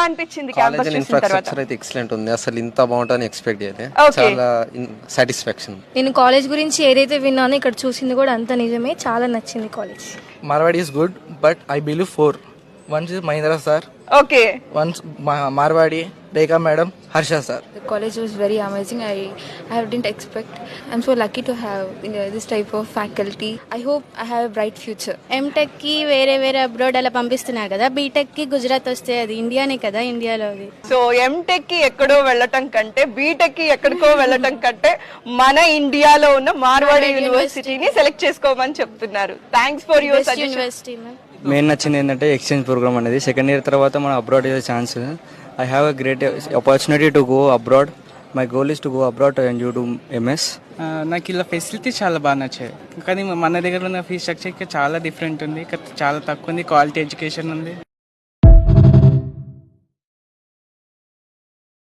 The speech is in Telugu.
అనిపించింది క్యాంపస్ కాలేజ్ చూసిన తర్వాత? ఇన్ఫ్రాస్ట్రక్చర్ అయితే ఎక్సలెంట్ ఉంది. అసలు ఇంత బాగుంటుందని ఎక్స్పెక్ట్ చేయలేదు. Okay. చాలా సాటిస్ఫాక్షన్. నేను కాలేజ్ గురించి ఏదైతే విన్నానో ఇక్కడ చూసింది కూడా అంత నిజమే. చాలా నచ్చింది college. Marwadi is good, but I believe four. One is Mahindra sir, okay, one Marwadi, Rekha madam, Harsha sir. The college was very amazing. I didn't expect. I'm so lucky to have this type of faculty. I hope I have a bright future. MTech కి వేరే వేరే అబ్రాడ్ అలా పంపిస్తున్నారు కదా, బీటెక్ కి గుజరాత్ వస్తే అది ఇండియానే కదా, ఇండియాలో అది. సో ఎంటెక్ కి ఎక్కడో వెళ్ళటం కంటే బీటెక్ కి ఎక్కడికో వెళ్ళటం కంటే మన ఇండియాలో ఉన్న మార్వాడి యూనివర్సిటీని సెలెక్ట్ చేసుకోమని చెప్తున్నారు. Thanks for your best suggestion. University ma'am. Main నచ్చింది ఏంటంటే ఎక్స్చేంజ్ ప్రోగ్రామ్ అనేది. సెకండ్ ఇయర్ తర్వాత మనం అబ్రాడ్ అయ్యే chance. I have a great opportunity to go abroad. My goal is to go abroad and you do MS. నాకు ఇలా ఫెసిలిటీ చాలా బాగా నచ్చాయి. కానీ మన దగ్గర ఉన్న ఫీ స్ట్రక్చర్ చాలా డిఫరెంట్ ఉంది, చాలా తక్కువ ఉంది, క్వాలిటీ ఎడ్యుకేషన్ ఉంది.